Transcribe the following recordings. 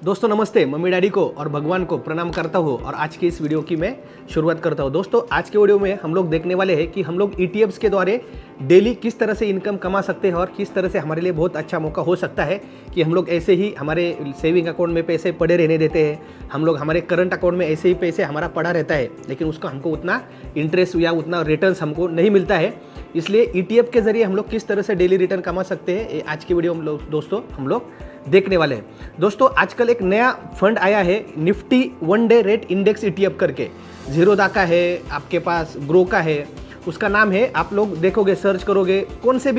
दोस्तों नमस्ते, mummy daddy को और भगवान को प्रणाम करता हूँ और आज की इस वीडियो की मैं शुरुआत करता हूँ। दोस्तों आज के वीडियो में हम लोग देखने वाले हैं कि हम लोग ETFs के द्वारा डेली किस तरह से इनकम कमा सकते हैं और किस तरह से हमारे लिए बहुत अच्छा मौका हो सकता है कि हम लोग ऐसे ही हमारे सेविंग अकाउंट में पैसे पड़े रहने देते हैं। हम लोग हमारे करंट अकाउंट में ऐसे ही पैसे हमारा पड़ा रहता है, लेकिन उसका हमको उतना इंटरेस्ट या उतना रिटर्न हमको नहीं मिलता है। इसलिए ETF के जरिए हम लोग किस तरह से डेली रिटर्न कमा सकते हैं, आज की वीडियो हम लोग देखने वाले हैं। दोस्तों आजकल एक नया फंड आया है, Nifty 1 day rate index ETF करके। ज़ीरोधा का है, आपके पास ग्रो का है, उसका नाम है, आप लोग देखोगे सर्च करोगे कौन से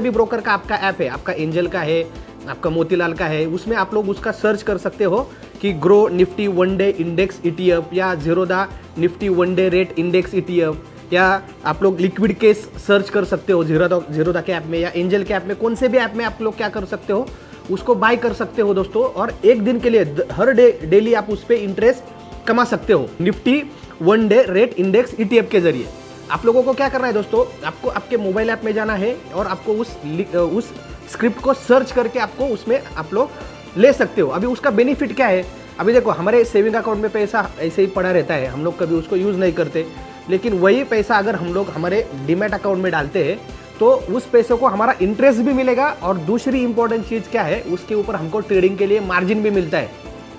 भी ब्रोकर का आपका ऐप है, आपका एंजल का है, आपका मोतीलाल का है, उसमें आप लोग उसका सर्च कर सकते हो कि grow Nifty 1 day index ETF या Zerodha Nifty 1 day rate index ETF, या आप लोग लिक्विड केस सर्च कर सकते हो ज़ीरोधा के ऐप में या एंजल के ऐप में। कौन से भी ऐप में आप लोग क्या कर सकते हो, उसको बाय कर सकते हो दोस्तों, और एक दिन के लिए हर डेली आप उस पर इंटरेस्ट कमा सकते हो Nifty 1 day rate index ETF के जरिए। आप लोगों को क्या करना है दोस्तों, आपको आपके मोबाइल ऐप में जाना है और आपको उस स्क्रिप्ट को सर्च करके आपको उसमें आप लोग ले सकते हो। अभी उसका बेनिफिट क्या है, अभी देखो हमारे सेविंग अकाउंट में पैसा ऐसे ही पड़ा रहता है, हम लोग कभी उसको यूज़ नहीं करते, लेकिन वही पैसा अगर हम लोग हमारे डीमैट अकाउंट में डालते हैं तो उस पैसे को हमारा इंटरेस्ट भी मिलेगा, और दूसरी इंपॉर्टेंट चीज़ क्या है, उसके ऊपर हमको ट्रेडिंग के लिए मार्जिन भी मिलता है।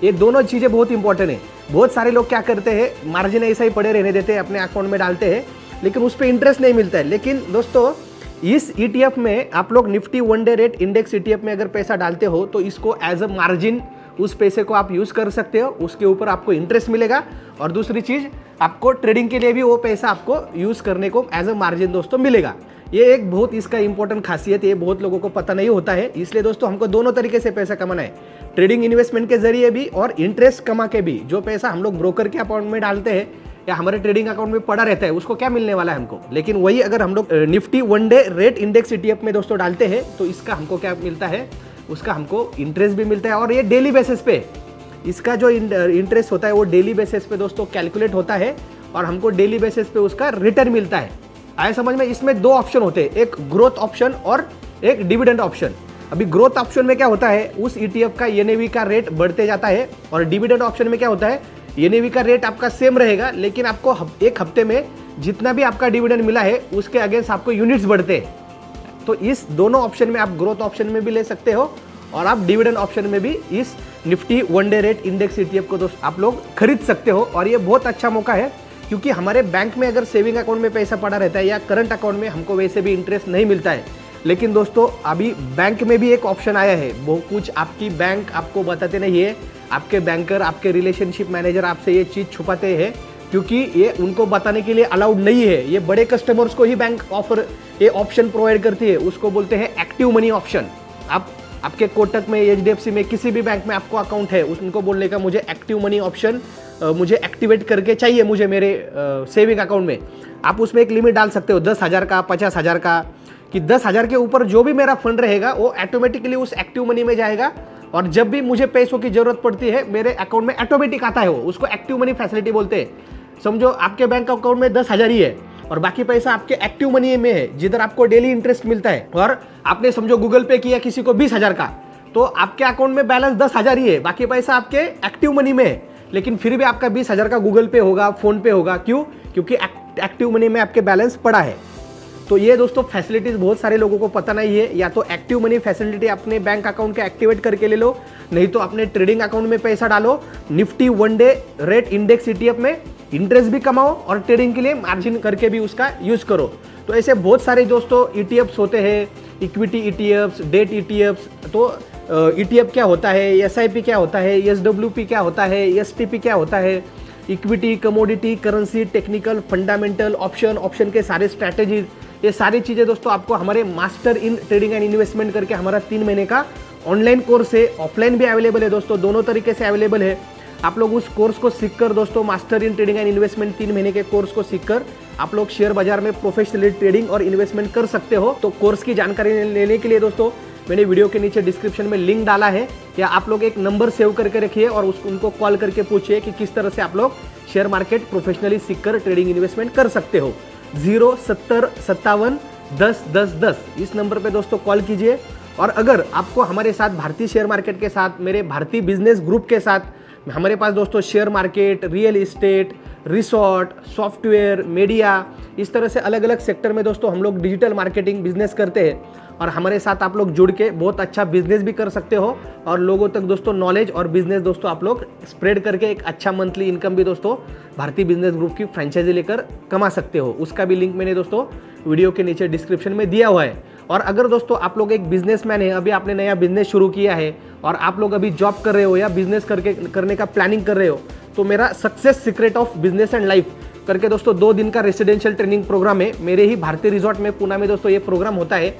ये दोनों चीज़ें बहुत इंपॉर्टेंट है। बहुत सारे लोग क्या करते हैं, मार्जिन ऐसा ही पड़े रहने देते हैं, अपने अकाउंट में डालते हैं, लेकिन उस पर इंटरेस्ट नहीं मिलता है। लेकिन दोस्तों इस ETF में आप लोग Nifty 1 day rate index ETF में अगर पैसा डालते हो तो इसको एज अ मार्जिन उस पैसे को आप यूज़ कर सकते हो, उसके ऊपर आपको इंटरेस्ट मिलेगा, और दूसरी चीज़ आपको ट्रेडिंग के लिए भी वो पैसा आपको यूज़ करने को एज अ मार्जिन दोस्तों मिलेगा। ये एक बहुत इसका इंपॉर्टेंट खासियत है, ये बहुत लोगों को पता नहीं होता है। इसलिए दोस्तों हमको दोनों तरीके से पैसा कमाना है, ट्रेडिंग इन्वेस्टमेंट के जरिए भी और इंटरेस्ट कमा के भी। जो पैसा हम लोग ब्रोकर के अकाउंट में डालते हैं या हमारे ट्रेडिंग अकाउंट में पड़ा रहता है, उसको क्या मिलने वाला है हमको, लेकिन वही अगर हम लोग Nifty 1 day rate index ETF में दोस्तों डालते हैं तो इसका हमको क्या मिलता है, उसका हमको इंटरेस्ट भी मिलता है, और ये डेली बेसिस पे इसका जो इंटरेस्ट होता है वो डेली बेसिस पे दोस्तों कैलकुलेट होता है, और हमको डेली बेसिस पे उसका रिटर्न मिलता है। आए समझ में? इसमें दो ऑप्शन होते हैं, एक ग्रोथ ऑप्शन और एक डिविडेंड ऑप्शन। अभी ग्रोथ ऑप्शन में क्या होता है, उस ETF का NAV का रेट बढ़ते जाता है, और डिविडेंड ऑप्शन में क्या होता है, NAV का रेट आपका सेम रहेगा, लेकिन आपको एक हफ्ते में जितना भी आपका डिविडेंड मिला है उसके अगेंस्ट आपको यूनिट्स बढ़ते हैं। तो इस दोनों ऑप्शन में आप ग्रोथ ऑप्शन में भी ले सकते हो और आप डिविडेंड ऑप्शन में भी इस Nifty 1 day rate index ETF को दोस्त आप लोग खरीद सकते हो। और ये बहुत अच्छा मौका है, क्योंकि हमारे बैंक में अगर सेविंग अकाउंट में पैसा पड़ा रहता है या करंट अकाउंट में हमको वैसे भी इंटरेस्ट नहीं मिलता है, लेकिन दोस्तों अभी बैंक में भी एक ऑप्शन आया है। वो कुछ आपकी बैंक आपको बताते नहीं है, आपके बैंकर, आपके रिलेशनशिप मैनेजर आपसे ये चीज़ छुपाते हैं, क्योंकि ये उनको बताने के लिए अलाउड नहीं है। ये बड़े कस्टमर्स को ही बैंक ये ऑप्शन प्रोवाइड करती है, उसको बोलते हैं एक्टिव मनी ऑप्शन। आपके कोटक में, HDFC में, किसी भी बैंक में आपको अकाउंट है, उनको बोलने का मुझे एक्टिव मनी ऑप्शन मुझे एक्टिवेट करके चाहिए मुझे मेरे सेविंग अकाउंट में। आप उसमें एक लिमिट डाल सकते हो 10,000 का, 50,000 का, कि 10,000 के ऊपर जो भी मेरा फंड रहेगा वो ऑटोमेटिकली उस एक्टिव मनी में जाएगा, और जब भी मुझे पैसों की जरूरत पड़ती है मेरे अकाउंट में ऑटोमेटिक आता है वो। उसको एक्टिव मनी फैसिलिटी बोलते हैं। समझो आपके बैंक अकाउंट में 10,000 ही है और बाकी पैसा आपके एक्टिव मनी में है, जिधर आपको डेली इंटरेस्ट मिलता है, और आपने समझो गूगल पे किया किसी को 20,000 का, तो आपके अकाउंट में बैलेंस 10,000 ही है, बाकी पैसा आपके एक्टिव मनी में है, लेकिन फिर भी आपका 20,000 का गूगल पे होगा, फोन पे होगा। क्यों? क्योंकि एक्टिव मनी में आपके बैलेंस पड़ा है। तो ये दोस्तों फैसिलिटीज बहुत सारे लोगों को पता नहीं है। या तो एक्टिव मनी फैसिलिटी अपने बैंक अकाउंट के एक्टिवेट करके ले लो, नहीं तो अपने ट्रेडिंग अकाउंट में पैसा डालो, Nifty 1 day rate index ETF में इंटरेस्ट भी कमाओ और ट्रेडिंग के लिए मार्जिन करके भी उसका यूज करो। तो ऐसे बहुत सारे दोस्तों ETFs होते हैं, इक्विटी ETFs, डेट ETFs। तो ETF क्या होता है, SIP क्या होता है, SWP क्या होता है, STP क्या होता है, equity, commodity, currency, technical, fundamental, option के सारे स्ट्रैटेजीज, ये सारी चीज़ें दोस्तों आपको हमारे master in trading and investment करके हमारा 3 महीने का ऑनलाइन कोर्स है, ऑफलाइन भी अवेलेबल है दोस्तों, दोनों तरीके से अवेलेबल है। आप लोग उस कोर्स को सीखकर दोस्तों, master in trading and investment 3 महीने के कोर्स को सीखकर आप लोग शेयर बाजार में प्रोफेशनली ट्रेडिंग और इन्वेस्टमेंट कर सकते हो। तो कोर्स की जानकारी लेने के लिए दोस्तों मैंने वीडियो के नीचे डिस्क्रिप्शन में लिंक डाला है, या आप लोग एक नंबर सेव करके रखिए और उनको कॉल करके पूछिए कि किस तरह से आप लोग शेयर मार्केट प्रोफेशनली सीखकर ट्रेडिंग इन्वेस्टमेंट कर सकते हो। 07057 10 10 10 इस नंबर पे दोस्तों कॉल कीजिए और अगर आपको हमारे साथ भारतीय शेयर मार्केट के साथ, मेरे भारतीय बिजनेस ग्रुप के साथ, हमारे पास दोस्तों share market, real estate, resort, software, media, इस तरह से अलग अलग सेक्टर में दोस्तों हम लोग डिजिटल मार्केटिंग बिजनेस करते हैं और हमारे साथ आप लोग जुड़ के बहुत अच्छा बिजनेस भी कर सकते हो और लोगों तक दोस्तों नॉलेज और बिजनेस दोस्तों आप लोग स्प्रेड करके एक अच्छा मंथली इनकम भी दोस्तों भारतीय बिजनेस ग्रुप की फ्रेंचाइजी लेकर कमा सकते हो। उसका भी लिंक मैंने दोस्तों वीडियो के नीचे डिस्क्रिप्शन में दिया हुआ है। और अगर दोस्तों आप लोग एक बिजनेसमैन है, अभी आपने नया बिजनेस शुरू किया है और आप लोग अभी जॉब कर रहे हो या बिजनेस करने का प्लानिंग कर रहे हो, तो मेरा success secret of business and life करके दोस्तों 2 दिन का रेसिडेंशियल ट्रेनिंग प्रोग्राम है। मेरे ही भारतीय रिजॉर्ट में पुणे में दोस्तों ये प्रोग्राम होता है।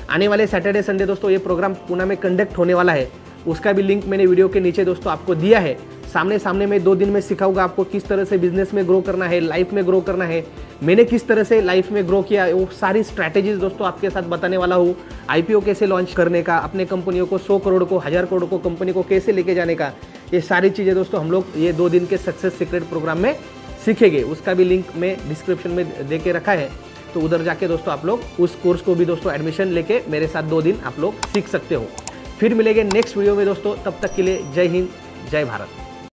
आने वाले सैटरडे संडे दोस्तों ये प्रोग्राम पुणे में कंडक्ट होने वाला है। उसका भी लिंक मैंने वीडियो के नीचे दोस्तों आपको दिया है। सामने सामने में 2 दिन में सिखाऊंगा आपको किस तरह से बिजनेस में ग्रो करना है, लाइफ में ग्रो करना है, मैंने किस तरह से लाइफ में ग्रो किया, वो सारी स्ट्रैटेजीज दोस्तों आपके साथ बताने वाला हूँ। आईपीओ कैसे लॉन्च करने का, अपने कंपनियों को 100 करोड़ को 1000 करोड़ को कंपनी को कैसे लेके जाने का, ये सारी चीज़ें दोस्तों हम लोग ये 2 दिन के सक्सेस सीक्रेट प्रोग्राम में सीखेंगे। उसका भी लिंक मैं डिस्क्रिप्शन में दे के रखा है, तो उधर जाके दोस्तों आप लोग उस कोर्स को भी दोस्तों एडमिशन लेके मेरे साथ 2 दिन आप लोग सीख सकते हो। फिर मिलेंगे नेक्स्ट वीडियो में दोस्तों, तब तक के लिए जय हिंद, जय भारत।